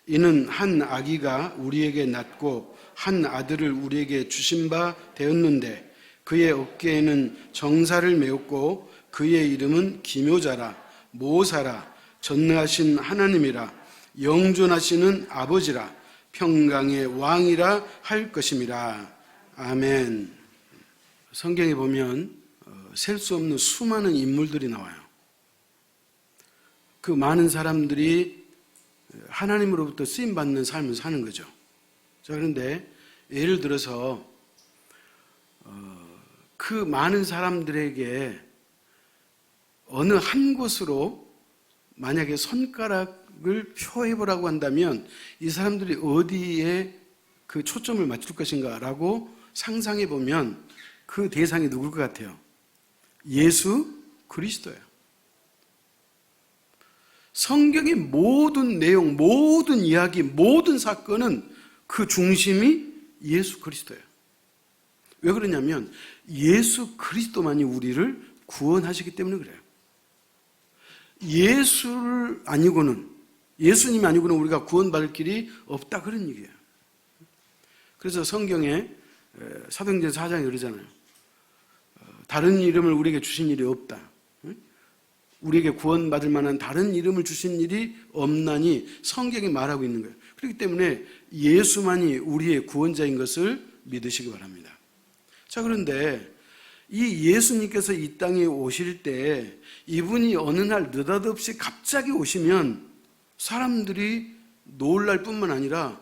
이는 한 아기가 우리에게 낳고 한 아들을 우리에게 주신 바 되었는데 그의 어깨에는 정사를 메었고 그의 이름은 기묘자라 모사라 전능하신 하나님이라 영존하시는 아버지라 평강의 왕이라 할 것임이라. 아멘. 성경에 보면 셀 수 없는 수많은 인물들이 나와요. 그 많은 사람들이 하나님으로부터 쓰임받는 삶을 사는 거죠. 자, 그런데 예를 들어서 그 많은 사람들에게 어느 한 곳으로 만약에 손가락을 표해보라고 한다면 이 사람들이 어디에 그 초점을 맞출 것인가라고 상상해 보면 그 대상이 누굴 것 같아요? 예수 그리스도예요. 성경의 모든 내용, 모든 이야기, 모든 사건은 그 중심이 예수 그리스도예요. 왜 그러냐면 예수 그리스도만이 우리를 구원하시기 때문에 그래요. 예수님이 아니고는 우리가 구원받을 길이 없다, 그런 얘기예요. 그래서 성경에 사도행전 4장에 그러잖아요. 다른 이름을 우리에게 주신 일이 없다. 우리에게 구원받을 만한 다른 이름을 주신 일이 없나니 성경이 말하고 있는 거예요. 그렇기 때문에 예수만이 우리의 구원자인 것을 믿으시기 바랍니다. 자, 그런데 이 예수님께서 이 땅에 오실 때 이분이 어느 날 느닷없이 갑자기 오시면 사람들이 놀랄 뿐만 아니라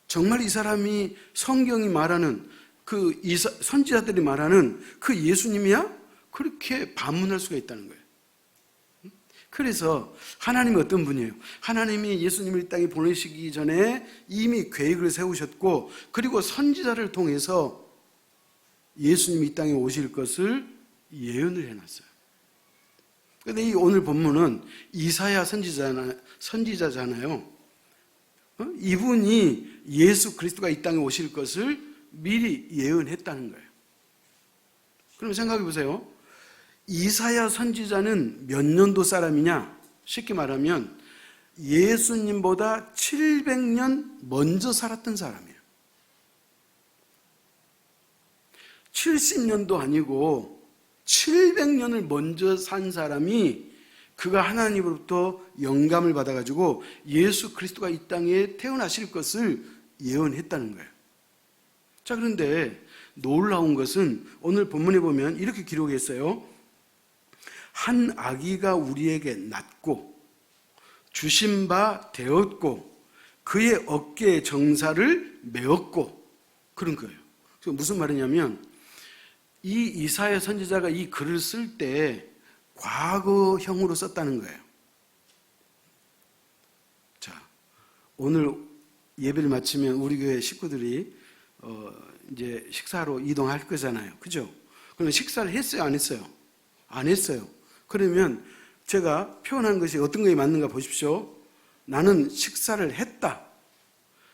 정말 이 사람이 성경이 말하는 그 선지자들이 말하는 그 예수님이야? 그렇게 반문할 수가 있다는 거예요. 그래서 하나님이 어떤 분이에요? 하나님이 예수님을 이 땅에 보내시기 전에 이미 계획을 세우셨고 그리고 선지자를 통해서 예수님이 이 땅에 오실 것을 예언을 해놨어요. 그런데 이 오늘 본문은 이사야 선지자잖아요. 이분이 예수 그리스도가 이 땅에 오실 것을 미리 예언했다는 거예요. 그럼 생각해 보세요. 이사야 선지자는 몇 년도 사람이냐? 쉽게 말하면 예수님보다 700년 먼저 살았던 사람이에요. 70년도 아니고 700년을 먼저 산 사람이 그가 하나님으로부터 영감을 받아가지고 예수 그리스도가 이 땅에 태어나실 것을 예언했다는 거예요. 자, 그런데 놀라운 것은 오늘 본문에 보면 이렇게 기록했어요. 한 아기가 우리에게 낳고 주신 바 되었고 그의 어깨에 정사를 메었고 그런 거예요. 그래서 무슨 말이냐면 이 이사야 선지자가 이 글을 쓸 때 과거형으로 썼다는 거예요. 자, 오늘 예배를 마치면 우리 교회 식구들이 이제 식사로 이동할 거잖아요. 그죠? 그러면 식사를 했어요? 안 했어요? 안 했어요. 그러면 제가 표현한 것이 어떤 것이 맞는가 보십시오. 나는 식사를 했다.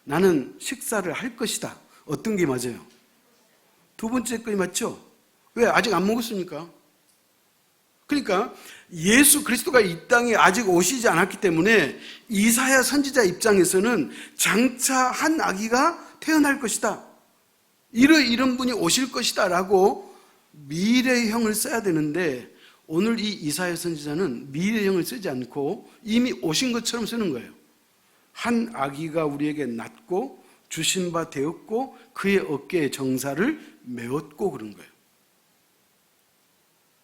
나는 식사를 할 것이다. 어떤 게 맞아요? 두 번째 것이 맞죠? 왜? 아직 안 먹었으니까. 그러니까 예수 그리스도가 이 땅에 아직 오시지 않았기 때문에 이사야 선지자 입장에서는 장차 한 아기가 태어날 것이다. 이런 분이 오실 것이다 라고 미래형을 써야 되는데 오늘 이 이사야 선지자는 미래형을 쓰지 않고 이미 오신 것처럼 쓰는 거예요. 한 아기가 우리에게 낳고 주신 바 되었고 그의 어깨에 정사를 메었고 그런 거예요.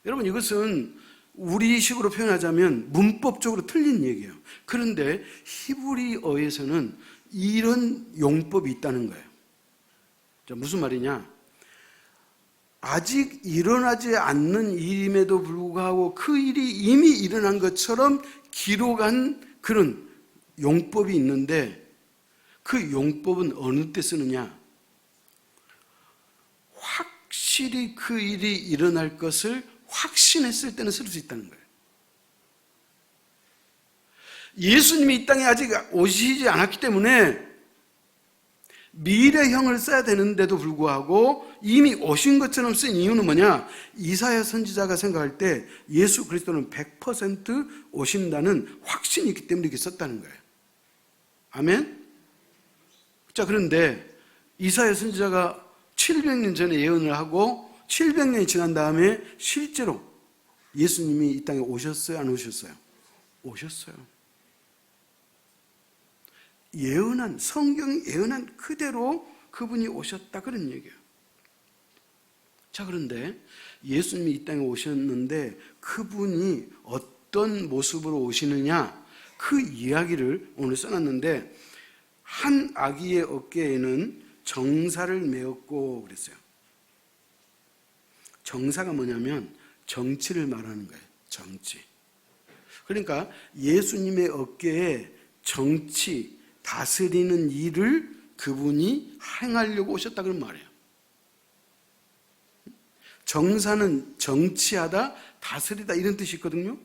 여러분, 이것은 우리식으로 표현하자면 문법적으로 틀린 얘기예요. 그런데 히브리어에서는 이런 용법이 있다는 거예요. 자, 무슨 말이냐? 아직 일어나지 않는 일임에도 불구하고 그 일이 이미 일어난 것처럼 기록한 그런 용법이 있는데 그 용법은 어느 때 쓰느냐? 확실히 그 일이 일어날 것을 확신했을 때는 쓸 수 있다는 거예요. 예수님이 이 땅에 아직 오시지 않았기 때문에 미래형을 써야 되는데도 불구하고 이미 오신 것처럼 쓴 이유는 뭐냐? 이사야 선지자가 생각할 때 예수 그리스도는 100% 오신다는 확신이 있기 때문에 이렇게 썼다는 거예요. 아멘? 자, 그런데 이사야 선지자가 700년 전에 예언을 하고 700년이 지난 다음에 실제로 예수님이 이 땅에 오셨어요? 안 오셨어요? 오셨어요. 예언한, 성경이 예언한 그대로 그분이 오셨다, 그런 얘기예요. 자, 그런데 예수님이 이 땅에 오셨는데 그분이 어떤 모습으로 오시느냐, 그 이야기를 오늘 써놨는데, 한 아기의 어깨에는 정사를 메었고 그랬어요. 정사가 뭐냐면 정치를 말하는 거예요. 정치. 그러니까 예수님의 어깨에 정치, 다스리는 일을 그분이 행하려고 오셨다, 그런 말이에요. 정사는 정치하다, 다스리다, 이런 뜻이 있거든요.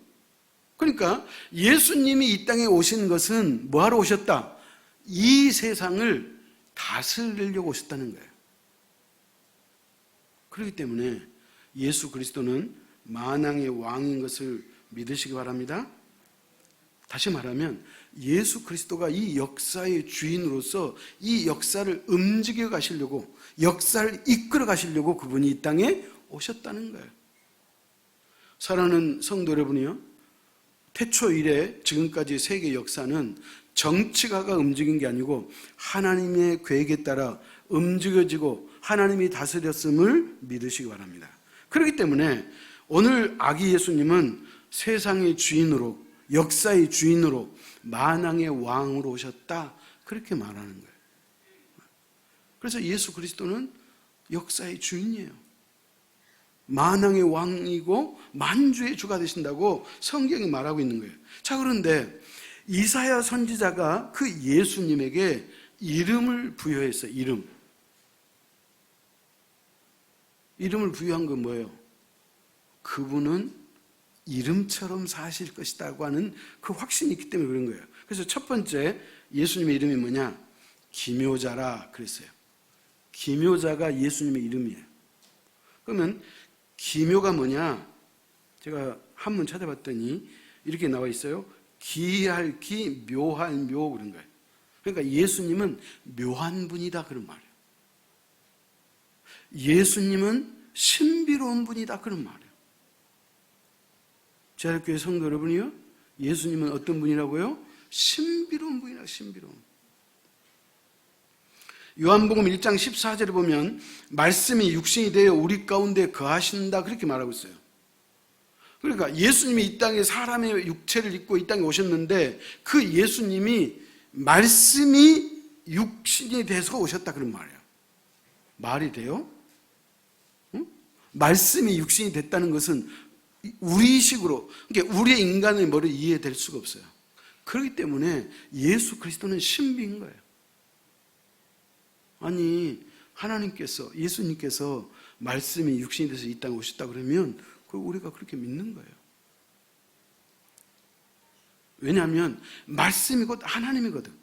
그러니까 예수님이 이 땅에 오신 것은 뭐하러 오셨다? 이 세상을 다스리려고 오셨다는 거예요. 그렇기 때문에 예수 그리스도는 만왕의 왕인 것을 믿으시기 바랍니다. 다시 말하면 예수 그리스도가 이 역사의 주인으로서 이 역사를 움직여 가시려고, 역사를 이끌어 가시려고 그분이 이 땅에 오셨다는 거예요. 사랑하는 성도 여러분이요, 태초 이래 지금까지 세계 역사는 정치가가 움직인 게 아니고 하나님의 계획에 따라 움직여지고 하나님이 다스렸음을 믿으시기 바랍니다. 그렇기 때문에 오늘 아기 예수님은 세상의 주인으로, 역사의 주인으로, 만왕의 왕으로 오셨다, 그렇게 말하는 거예요. 그래서 예수 그리스도는 역사의 주인이에요. 만왕의 왕이고 만주의 주가 되신다고 성경이 말하고 있는 거예요. 자, 그런데 이사야 선지자가 그 예수님에게 이름을 부여했어요. 이름을 부여한 건 뭐예요? 그분은 이름처럼 사실 것이라고 하는 그 확신이 있기 때문에 그런 거예요. 그래서 첫 번째 예수님의 이름이 뭐냐? 기묘자라 그랬어요. 기묘자가 예수님의 이름이에요. 그러면 기묘가 뭐냐? 제가 한문 찾아봤더니 이렇게 나와 있어요. 기할 기, 묘할 묘, 그런 거예요. 그러니까 예수님은 묘한 분이다, 그런 말이에요. 예수님은 신비로운 분이다, 그런 말이에요. 제할교회 성도 여러분이요, 예수님은 어떤 분이라고요? 신비로운 분이라, 신비로운. 요한복음 1장 14절에 보면 말씀이 육신이 되어 우리 가운데 거하신다, 그렇게 말하고 있어요. 그러니까 예수님이 이 땅에 사람의 육체를 입고 이 땅에 오셨는데 그 예수님이 말씀이 육신이 돼서 오셨다, 그런 말이에요. 말이 돼요? 응? 말씀이 육신이 됐다는 것은 우리식으로, 그러니까 우리의 인간의 머리로 이해될 수가 없어요. 그렇기 때문에 예수 그리스도는 신비인 거예요. 아니, 하나님께서, 예수님께서 말씀이 육신이 돼서 이 땅에 오셨다 그러면 그걸 우리가 그렇게 믿는 거예요. 왜냐하면 말씀이 곧 하나님이거든.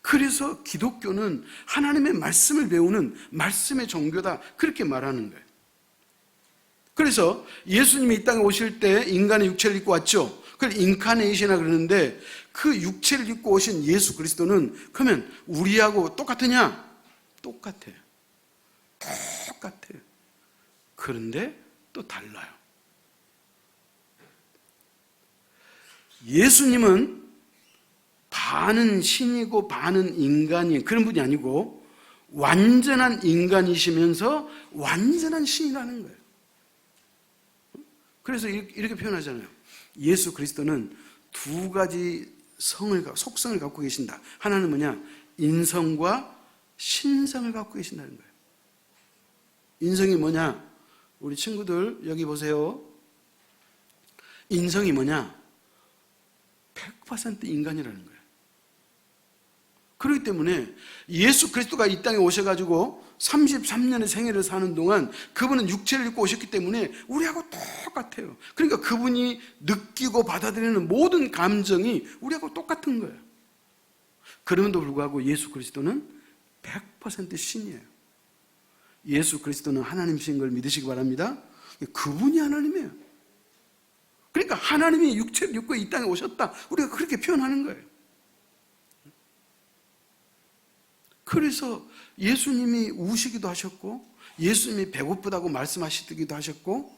그래서 기독교는 하나님의 말씀을 배우는 말씀의 종교다, 그렇게 말하는 거예요. 그래서 예수님이 이 땅에 오실 때 인간의 육체를 입고 왔죠. 그걸 인카네이션이라 그러는데 그 육체를 입고 오신 예수 그리스도는 그러면 우리하고 똑같으냐? 똑같아요. 똑같아요. 그런데 또 달라요. 예수님은 반은 신이고 반은 인간이 그런 분이 아니고 완전한 인간이시면서 완전한 신이라는 거예요. 그래서 이렇게 표현하잖아요. 예수 그리스도는 두 가지 속성을 갖고 계신다. 하나는 뭐냐? 인성과 신성을 갖고 계신다는 거예요. 인성이 뭐냐? 우리 친구들 여기 보세요. 인성이 뭐냐? 100% 인간이라는 거예요. 그렇기 때문에 예수 그리스도가 이 땅에 오셔가지고 33년의 생애를 사는 동안 그분은 육체를 입고 오셨기 때문에 우리하고 똑같아요. 그러니까 그분이 느끼고 받아들이는 모든 감정이 우리하고 똑같은 거예요. 그럼에도 불구하고 예수 그리스도는 100% 신이에요. 예수 그리스도는 하나님이신 걸 믿으시기 바랍니다. 그분이 하나님이에요. 그러니까 하나님이 육체를 입고 이 땅에 오셨다, 우리가 그렇게 표현하는 거예요. 그래서 예수님이 우시기도 하셨고, 예수님이 배고프다고 말씀하시기도 하셨고,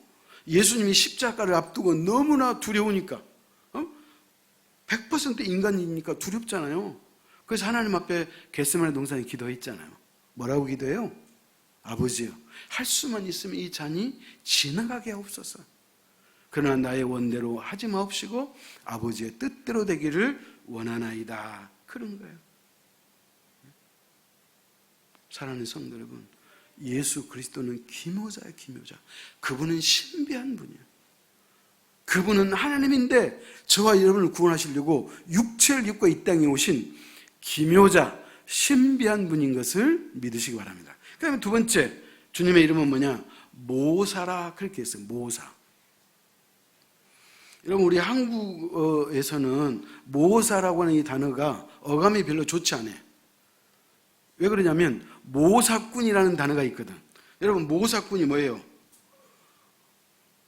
예수님이 십자가를 앞두고 너무나 두려우니까, 100% 인간이니까 두렵잖아요. 그래서 하나님 앞에 겟세마네 동산에 기도했잖아요. 뭐라고 기도해요? 아버지요, 할 수만 있으면 이 잔이 지나가게 하옵소서. 그러나 나의 원대로 하지 마옵시고 아버지의 뜻대로 되기를 원하나이다. 그런 거예요. 사랑하는 성도 여러분, 예수 그리스도는 기묘자예요. 기묘자. 그분은 신비한 분이에요. 그분은 하나님인데 저와 여러분을 구원하시려고 육체를 입고 이 땅에 오신 기묘자, 신비한 분인 것을 믿으시기 바랍니다. 그 다음에 두 번째, 주님의 이름은 뭐냐? 모사라, 그렇게 했어요. 모사. 여러분, 우리 한국에서는 모사라고 하는 이 단어가 어감이 별로 좋지 않아요. 왜 그러냐면 모사꾼이라는 단어가 있거든. 여러분, 모사꾼이 뭐예요?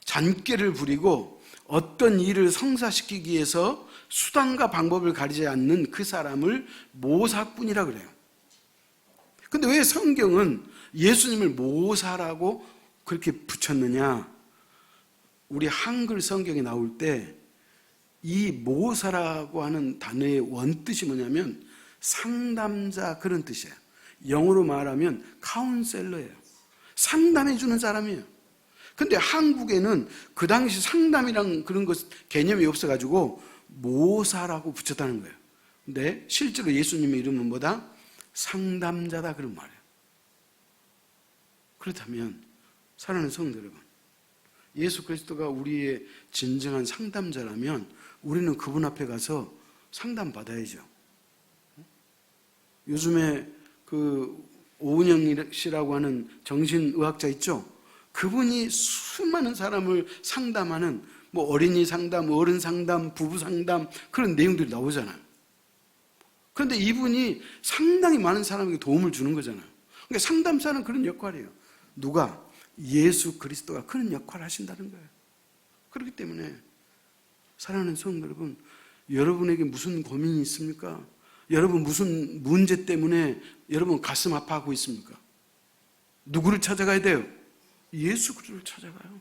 잔꾀를 부리고 어떤 일을 성사시키기 위해서 수단과 방법을 가리지 않는 그 사람을 모사꾼이라 그래요. 근데 왜 성경은 예수님을 모사라고 그렇게 붙였느냐? 우리 한글 성경에 나올 때 이 모사라고 하는 단어의 원뜻이 뭐냐면 상담자, 그런 뜻이에요. 영어로 말하면 카운셀러예요. 상담해 주는 사람이에요. 근데 한국에는 그 당시 상담이란 그런 것 개념이 없어가지고 모사라고 붙였다는 거예요. 근데 실제로 예수님의 이름은 뭐다? 상담자다, 그런 말이에요. 그렇다면 사랑하는 성도 여러분, 예수 그리스도가 우리의 진정한 상담자라면 우리는 그분 앞에 가서 상담받아야죠. 요즘에 그 오은영 씨라고 하는 정신의학자 있죠? 그분이 수많은 사람을 상담하는 뭐 어린이 상담, 어른 상담, 부부 상담, 그런 내용들이 나오잖아요. 그런데 이분이 상당히 많은 사람에게 도움을 주는 거잖아요. 그러니까 상담사는 그런 역할이에요. 누가? 예수 그리스도가 그런 역할을 하신다는 거예요. 그렇기 때문에 사랑하는 성도 여러분, 여러분에게 무슨 고민이 있습니까? 여러분 무슨 문제 때문에 여러분 가슴 아파하고 있습니까? 누구를 찾아가야 돼요? 예수 그리스도를 찾아가요.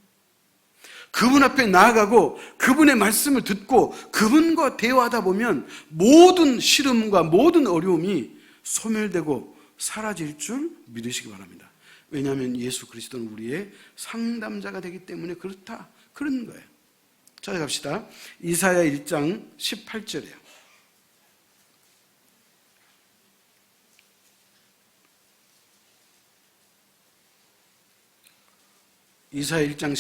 그분 앞에 나아가고 그분의 말씀을 듣고 그분과 대화하다 보면 모든 시름과 모든 어려움이 소멸되고 사라질 줄 믿으시기 바랍니다. 왜냐하면 예수 그리스도는 우리의 상담자가 되기 때문에 그렇다, 그런 거예요. 찾아갑시다. 이사야 1장 18절이에요. 이사야 1장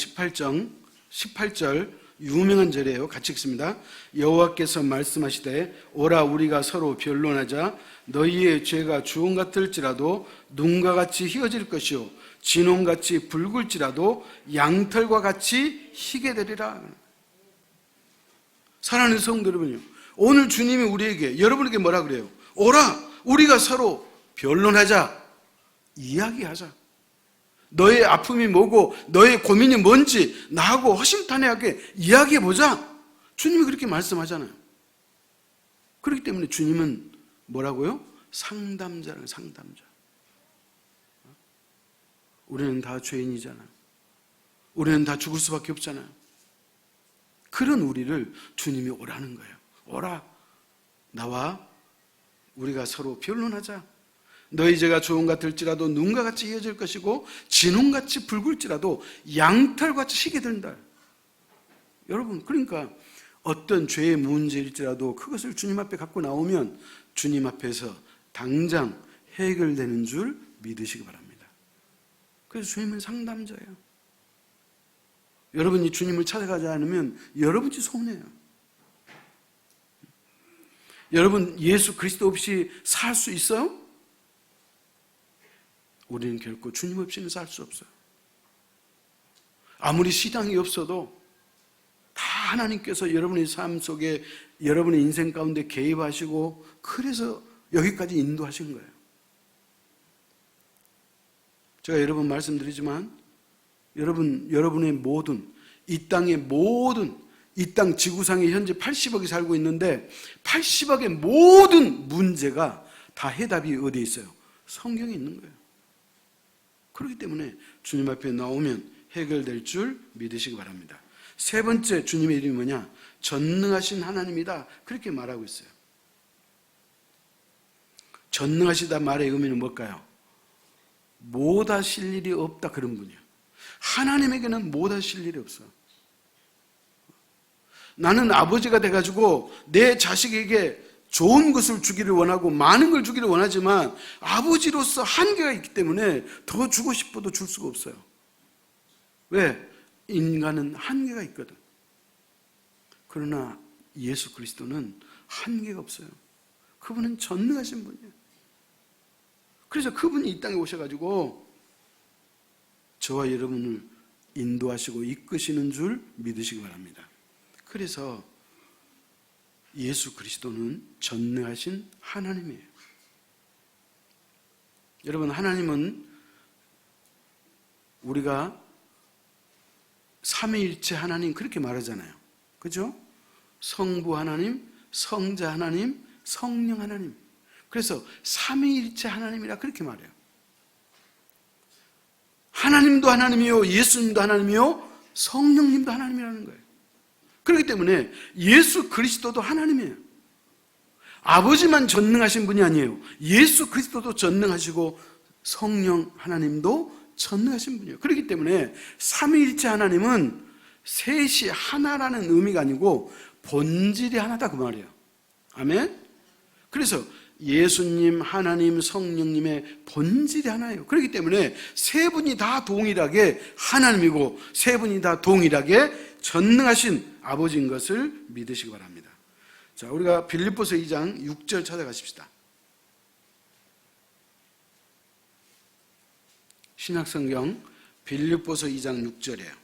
18절 유명한 절이에요. 같이 읽습니다. 여호와께서 말씀하시되 오라 우리가 서로 변론하자. 너희의 죄가 주홍 같을지라도 눈과 같이 희어질 것이요 진홍같이 붉을지라도 양털과 같이 희게 되리라. 사랑하는 성도 여러분요, 오늘 주님이 우리에게, 여러분에게 뭐라 그래요? 오라 우리가 서로 변론하자, 이야기하자. 너의 아픔이 뭐고 너의 고민이 뭔지 나하고 허심탄회하게 이야기해보자. 주님이 그렇게 말씀하잖아요. 그렇기 때문에 주님은 뭐라고요? 상담자는 상담자. 우리는 다 죄인이잖아요. 우리는 다 죽을 수밖에 없잖아요. 그런 우리를 주님이 오라는 거예요. 오라 나와 우리가 서로 변론하자. 너희 죄가 주홍 같을지라도 눈과 같이 희어질 것이고 진홍같이 붉을지라도 양털같이 희게 된다. 여러분, 그러니까 어떤 죄의 문제일지라도 그것을 주님 앞에 갖고 나오면 주님 앞에서 당장 해결되는 줄 믿으시기 바랍니다. 그래서 주님은 상담자예요. 여러분이 주님을 찾아가지 않으면 여러분이 손해요. 여러분 예수 그리스도 없이 살 수 있어요? 우리는 결코 주님 없이는 살 수 없어요. 아무리 시당이 없어도 다 하나님께서 여러분의 삶 속에 여러분의 인생 가운데 개입하시고 그래서 여기까지 인도하신 거예요. 제가 여러 번 말씀드리지만 여러분의 모든 이 땅의 모든 이 땅 지구상에 현재 80억이 살고 있는데 80억의 모든 문제가 다 해답이 어디에 있어요? 성경에 있는 거예요. 그렇기 때문에 주님 앞에 나오면 해결될 줄 믿으시기 바랍니다. 세 번째 주님의 이름이 뭐냐? 전능하신 하나님이다. 그렇게 말하고 있어요. 전능하시다 말의 의미는 뭘까요? 못하실 일이 없다, 그런 분이에요. 하나님에게는 못하실 일이 없어. 나는 아버지가 돼가지고 내 자식에게 좋은 것을 주기를 원하고 많은 걸 주기를 원하지만 아버지로서 한계가 있기 때문에 더 주고 싶어도 줄 수가 없어요. 왜? 인간은 한계가 있거든. 그러나 예수 그리스도는 한계가 없어요. 그분은 전능하신 분이에요. 그래서 그분이 이 땅에 오셔가지고 저와 여러분을 인도하시고 이끄시는 줄 믿으시기 바랍니다. 그래서 예수 그리스도는 전능하신 하나님이에요. 여러분, 하나님은 우리가 삼위일체 하나님 그렇게 말하잖아요. 그죠? 성부 하나님, 성자 하나님, 성령 하나님. 그래서 삼위일체 하나님이라 그렇게 말해요. 하나님도 하나님이요, 예수님도 하나님이요, 성령님도 하나님이라는 거예요. 그렇기 때문에 예수 그리스도도 하나님이에요. 아버지만 전능하신 분이 아니에요. 예수 그리스도도 전능하시고 성령 하나님도 전능하신 분이에요. 그렇기 때문에 삼위일체 하나님은 셋이 하나라는 의미가 아니고 본질이 하나다, 그 말이에요. 아멘? 그래서 예수님, 하나님, 성령님의 본질이 하나예요. 그렇기 때문에 세 분이 다 동일하게 하나님이고 세 분이 다 동일하게 전능하신 아버지인 것을 믿으시기 바랍니다. 자, 우리가 빌립보서 2장 6절 찾아가십시다. 신약성경 빌립보서 2장 6절이에요.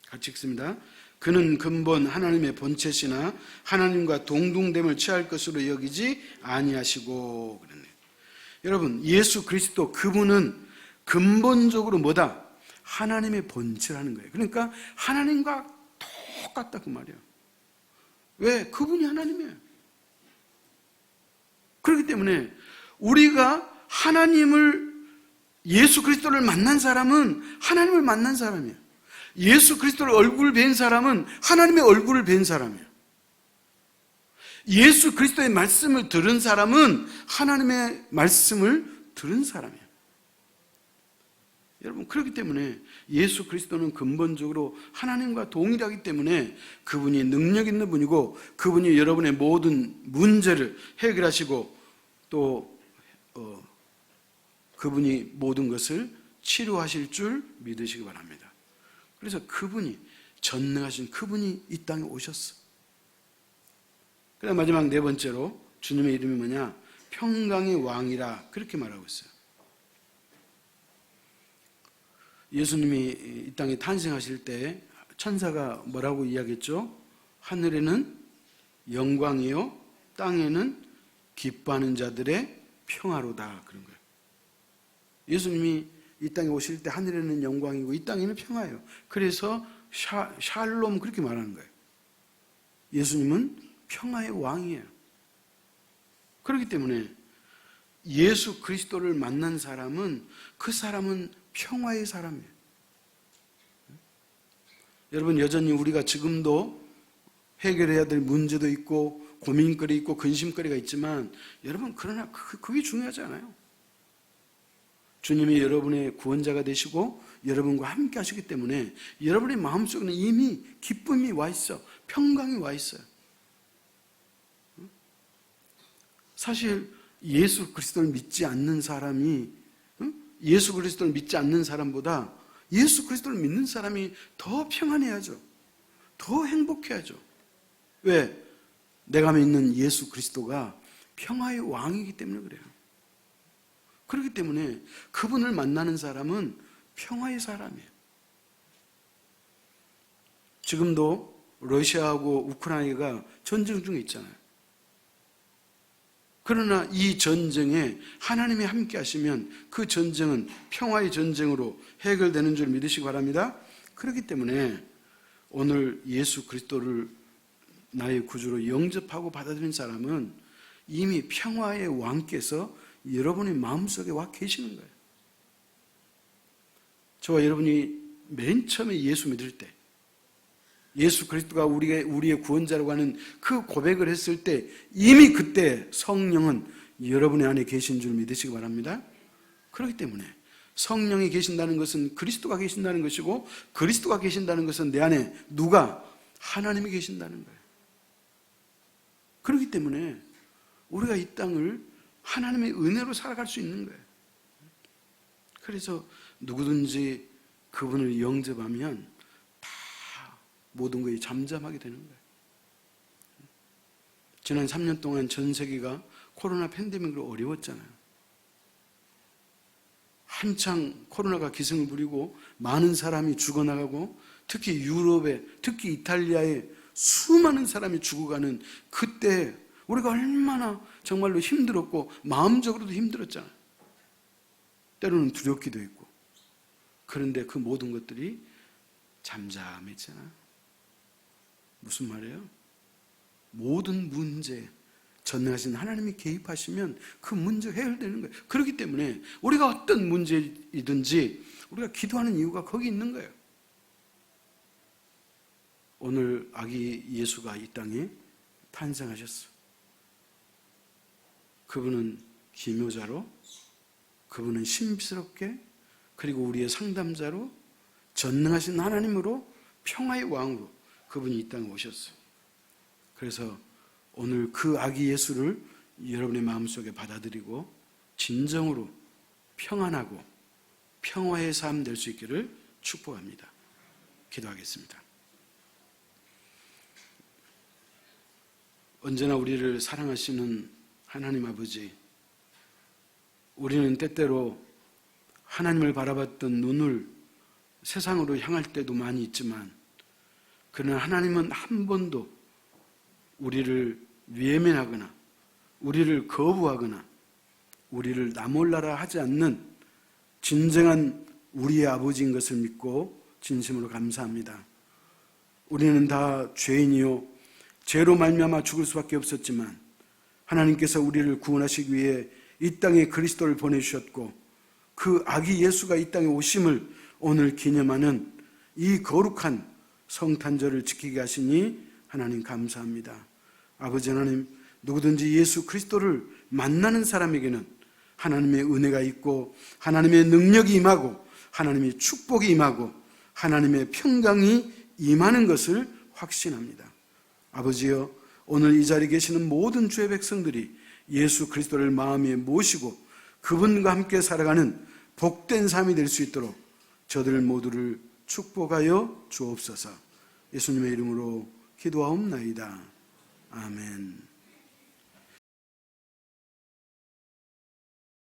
같이 읽습니다. 그는 근본 하나님의 본체시나 하나님과 동등됨을 취할 것으로 여기지 아니하시고 그랬네요. 여러분, 예수 그리스도 그분은 근본적으로 뭐다? 하나님의 본체라는 거예요. 그러니까 하나님과 똑같다, 그 말이에요. 왜? 그분이 하나님이에요. 그렇기 때문에 우리가 하나님을, 예수 그리스도를 만난 사람은 하나님을 만난 사람이에요. 예수 그리스도를 얼굴 뵌 사람은 하나님의 얼굴을 뵌 사람이에요. 예수 그리스도의 말씀을 들은 사람은 하나님의 말씀을 들은 사람이에요. 여러분, 그렇기 때문에 예수 그리스도는 근본적으로 하나님과 동일하기 때문에 그분이 능력 있는 분이고 그분이 여러분의 모든 문제를 해결하시고 또 그분이 모든 것을 치료하실 줄 믿으시기 바랍니다. 그래서 그분이, 전능하신 그분이 이 땅에 오셨어. 그다음 마지막 네 번째로 주님의 이름이 뭐냐? 평강의 왕이라 그렇게 말하고 있어요. 예수님이 이 땅에 탄생하실 때 천사가 뭐라고 이야기했죠? 하늘에는 영광이요, 땅에는 기뻐하는 자들의 평화로다, 그런 거예요. 예수님이 이 땅에 오실 때 하늘에는 영광이고 이 땅에는 평화예요. 그래서 샬롬 그렇게 말하는 거예요. 예수님은 평화의 왕이에요. 그렇기 때문에 예수 그리스도를 만난 사람은 그 사람은 평화의 사람이에요. 여러분, 여전히 우리가 지금도 해결해야 될 문제도 있고 고민거리 있고 근심거리가 있지만 여러분, 그러나 그게 중요하지 않아요. 주님이 여러분의 구원자가 되시고 여러분과 함께 하시기 때문에 여러분의 마음속에는 이미 기쁨이 와 있어, 평강이 와 있어요. 사실 예수 그리스도를 믿지 않는 사람이, 예수 그리스도를 믿지 않는 사람보다 예수 그리스도를 믿는 사람이 더 평안해야죠. 더 행복해야죠. 왜? 내가 믿는 예수 그리스도가 평화의 왕이기 때문에 그래요. 그렇기 때문에 그분을 만나는 사람은 평화의 사람이에요. 지금도 러시아하고 우크라이나가 전쟁 중에 있잖아요. 그러나 이 전쟁에 하나님이 함께 하시면 그 전쟁은 평화의 전쟁으로 해결되는 줄 믿으시기 바랍니다. 그렇기 때문에 오늘 예수 그리스도를 나의 구주로 영접하고 받아들인 사람은 이미 평화의 왕께서 여러분의 마음속에 와 계시는 거예요. 저와 여러분이 맨 처음에 예수 믿을 때, 예수 그리스도가 우리의 구원자라고 하는 그 고백을 했을 때 이미 그때 성령은 여러분의 안에 계신 줄 믿으시기 바랍니다. 그렇기 때문에 성령이 계신다는 것은 그리스도가 계신다는 것이고, 그리스도가 계신다는 것은 내 안에 누가? 하나님이 계신다는 거예요. 그렇기 때문에 우리가 이 땅을 하나님의 은혜로 살아갈 수 있는 거예요. 그래서 누구든지 그분을 영접하면 다 모든 것이 잠잠하게 되는 거예요. 지난 3년 동안 전 세계가 코로나 팬데믹으로 어려웠잖아요. 한창 코로나가 기승을 부리고 많은 사람이 죽어나가고, 특히 유럽에, 특히 이탈리아에 수많은 사람이 죽어가는 그때 우리가 얼마나 정말로 힘들었고 마음적으로도 힘들었잖아요. 때로는 두렵기도 했고. 그런데 그 모든 것들이 잠잠했잖아요. 무슨 말이에요? 모든 문제 전능하신 하나님이 개입하시면 그 문제가 해결되는 거예요. 그렇기 때문에 우리가 어떤 문제이든지 우리가 기도하는 이유가 거기 있는 거예요. 오늘 아기 예수가 이 땅에 탄생하셨어. 그분은 기묘자로, 그분은 신비스럽게, 그리고 우리의 상담자로, 전능하신 하나님으로, 평화의 왕으로 그분이 이 땅에 오셨어요. 그래서 오늘 그 아기 예수를 여러분의 마음속에 받아들이고 진정으로 평안하고 평화의 삶 될 수 있기를 축복합니다. 기도하겠습니다. 언제나 우리를 사랑하시는 하나님 아버지, 우리는 때때로 하나님을 바라봤던 눈을 세상으로 향할 때도 많이 있지만, 그러나 하나님은 한 번도 우리를 외면하거나 우리를 거부하거나 우리를 나몰라라 하지 않는 진정한 우리의 아버지인 것을 믿고 진심으로 감사합니다. 우리는 다 죄인이요 죄로 말미암아 죽을 수밖에 없었지만 하나님께서 우리를 구원하시기 위해 이 땅에 그리스도를 보내주셨고, 그 아기 예수가 이 땅에 오심을 오늘 기념하는 이 거룩한 성탄절을 지키게 하시니 하나님 감사합니다. 아버지 하나님, 누구든지 예수 그리스도를 만나는 사람에게는 하나님의 은혜가 있고 하나님의 능력이 임하고 하나님의 축복이 임하고 하나님의 평강이 임하는 것을 확신합니다. 아버지여, 오늘 이 자리에 계시는 모든 주의 백성들이 예수 그리스도를 마음에 모시고 그분과 함께 살아가는 복된 삶이 될 수 있도록 저들 모두를 축복하여 주옵소서. 예수님의 이름으로 기도하옵나이다. 아멘.